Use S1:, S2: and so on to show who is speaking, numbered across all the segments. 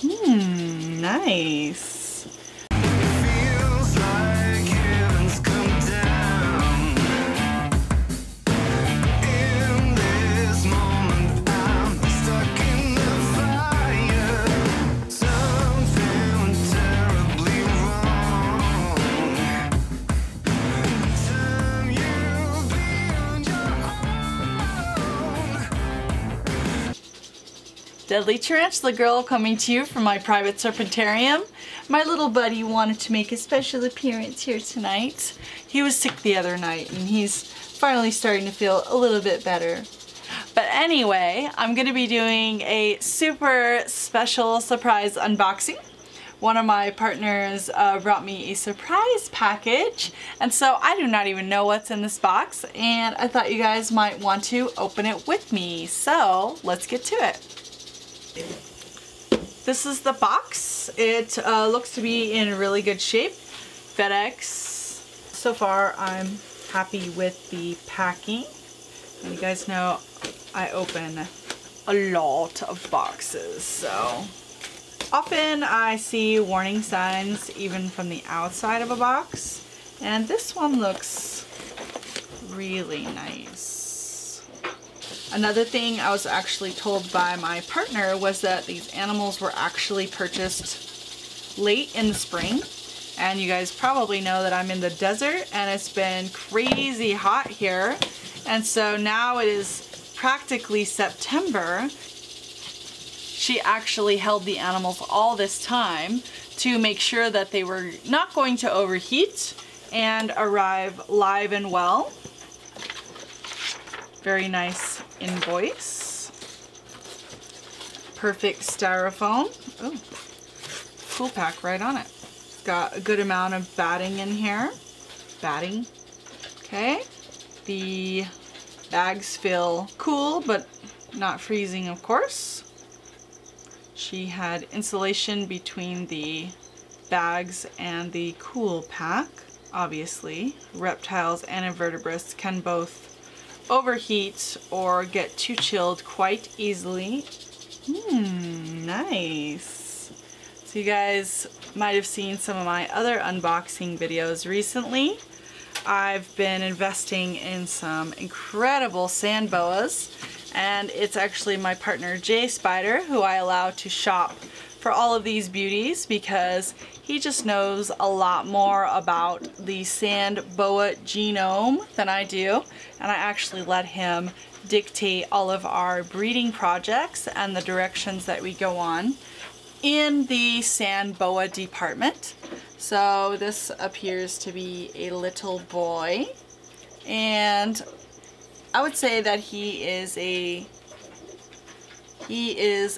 S1: Nice. Deadly Tarantula Girl coming to you from my private serpentarium. My little buddy wanted to make a special appearance here tonight. He was sick the other night and he's finally starting to feel a little bit better. But anyway, I'm going to be doing a super special surprise unboxing. One of my partners brought me a surprise package, and so I do not even know what's in this box, and I thought you guys might want to open it with me. So let's get to it. This is the box. It looks to be in really good shape. FedEx. So far I'm happy with the packing. And you guys know I open a lot of boxes, so often I see warning signs even from the outside of a box, and this one looks really nice. Another thing I was actually told by my partner was that these animals were actually purchased late in the spring. And you guys probably know that I'm in the desert and it's been crazy hot here. And so now it is practically September. She actually held the animals all this time to make sure that they were not going to overheat and arrive live and well. Very nice invoice. Perfect styrofoam. Oh, cool pack right on it. Got a good amount of batting in here. Batting. Okay. The bags feel cool, but not freezing, of course. She had insulation between the bags and the cool pack. Obviously, reptiles and invertebrates can both overheat or get too chilled quite easily. Nice. So you guys might have seen some of my other unboxing videos recently. I've been investing in some incredible sand boas, and it's actually my partner Jay Spider who I allow to shop for all of these beauties because he just knows a lot more about the sand boa genome than I do, and I actually let him dictate all of our breeding projects and the directions that we go on in the sand boa department. So this appears to be a little boy, and I would say that he is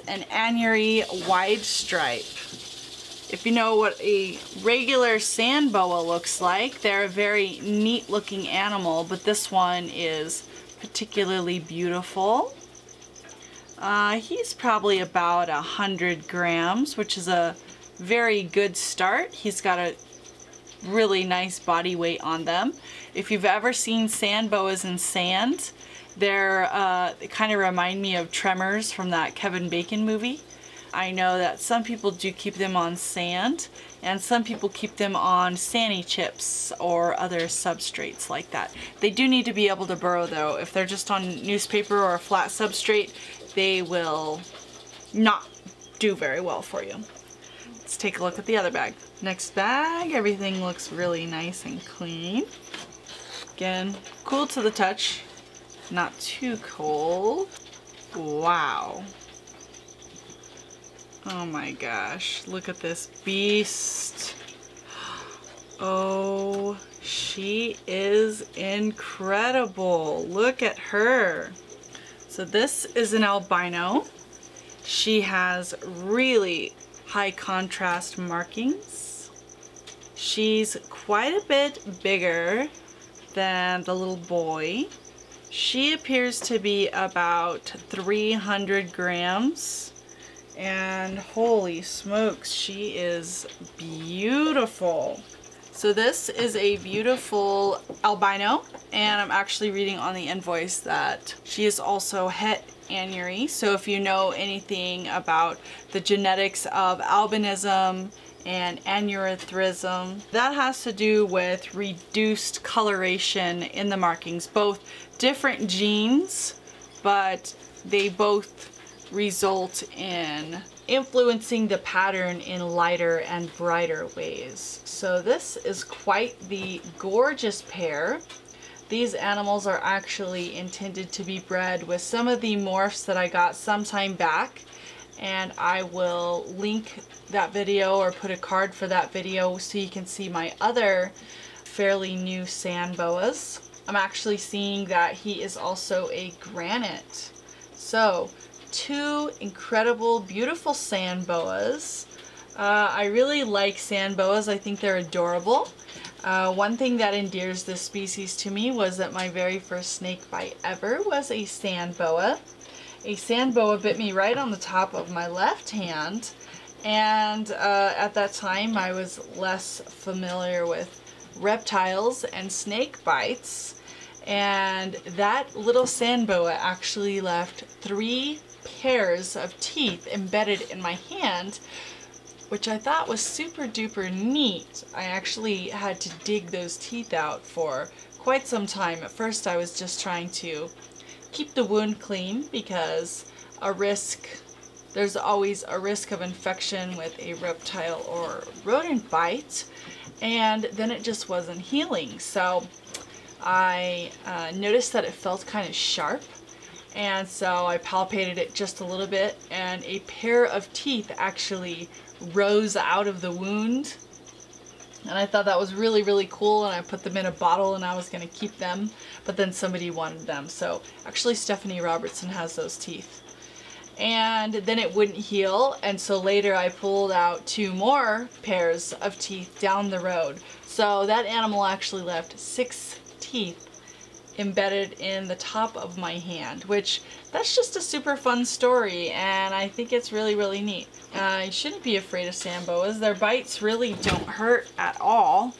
S1: an anuary wide stripe. If you know what a regular sand boa looks like, they're a very neat looking animal, but this one is particularly beautiful. He's probably about 100 grams, which is a very good start. He's got a really nice body weight on them. If you've ever seen sand boas in sand, they kind of remind me of Tremors from that Kevin Bacon movie. I know that some people do keep them on sand, and some people keep them on sandy chips or other substrates like that. They do need to be able to burrow though. If they're just on newspaper or a flat substrate, they will not do very well for you. Let's take a look at the other bag. Next bag, everything looks really nice and clean. Again, cool to the touch, not too cold. Wow. Oh my gosh, look at this beast. Oh, she is incredible. Look at her. So this is an albino. She has really high contrast markings. She's quite a bit bigger than the little boy. She appears to be about 300 grams. And holy smokes, she is beautiful. So this is a beautiful albino, and I'm actually reading on the invoice that she is also het anuary. So if you know anything about the genetics of albinism and aneurysm, that has to do with reduced coloration in the markings. Both different genes, but they both result in influencing the pattern in lighter and brighter ways. So this is quite the gorgeous pair. These animals are actually intended to be bred with some of the morphs that I got some time back, and I will link that video or put a card for that video so you can see my other fairly new sand boas. I'm actually seeing that he is also a granite. So two incredible, beautiful sand boas. I really like sand boas. I think they're adorable. One thing that endears this species to me was that my very first snake bite ever was a sand boa. A sand boa bit me right on the top of my left hand, and at that time I was less familiar with reptiles and snake bites, and that little sand boa actually left 3 pairs of teeth embedded in my hand, which I thought was super duper neat. I actually had to dig those teeth out for quite some time. At first I was just trying to keep the wound clean because there's always a risk of infection with a reptile or rodent bite, and then it just wasn't healing. So I noticed that it felt kind of sharp, and so I palpated it just a little bit, and a pair of teeth actually rose out of the wound, and I thought that was really, really cool, and I put them in a bottle and I was going to keep them, but then somebody wanted them. So actually Stephanie Robertson has those teeth. And then it wouldn't heal, and so later I pulled out 2 more pairs of teeth down the road. So that animal actually left 6 teeth embedded in the top of my hand, which that's just a super fun story, and I think it's really, really neat. You shouldn't be afraid of sand boas. Their bites really don't hurt at all,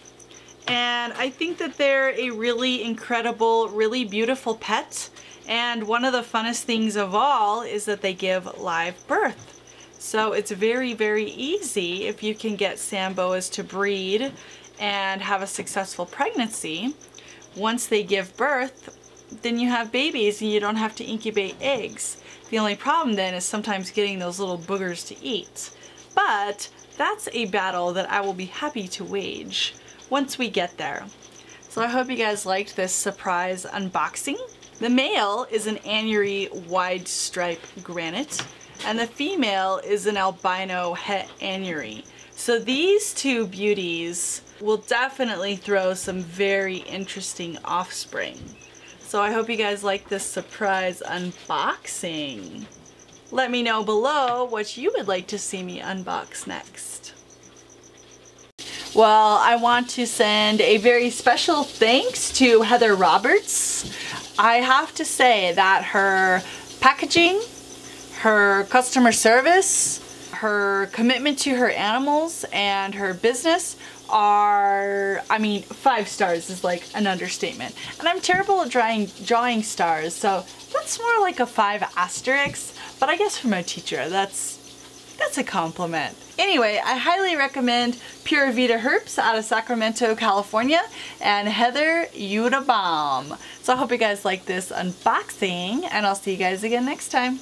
S1: and I think that they're a really incredible, really beautiful pet. And one of the funnest things of all is that they give live birth. So it's very, very easy if you can get sand boas to breed and have a successful pregnancy. Once they give birth, then you have babies and you don't have to incubate eggs. The only problem then is sometimes getting those little boogers to eat. But that's a battle that I will be happy to wage once we get there. So I hope you guys liked this surprise unboxing. The male is an anuary wide stripe granite, and the female is an albino het anuary. So these two beauties will definitely throw some very interesting offspring. So I hope you guys like this surprise unboxing. Let me know below what you would like to see me unbox next. Well, I want to send a very special thanks to Heather Roberts. I have to say that her packaging, her customer service, her commitment to her animals, and her business are, I mean, 5 stars is like an understatement. And I'm terrible at drawing stars, so that's more like a 5 asterisk, but I guess from a teacher, that's a compliment. Anyway, I highly recommend Pura Vida Herbs out of Sacramento, California, and Heather, you the bomb. So I hope you guys like this unboxing, and I'll see you guys again next time.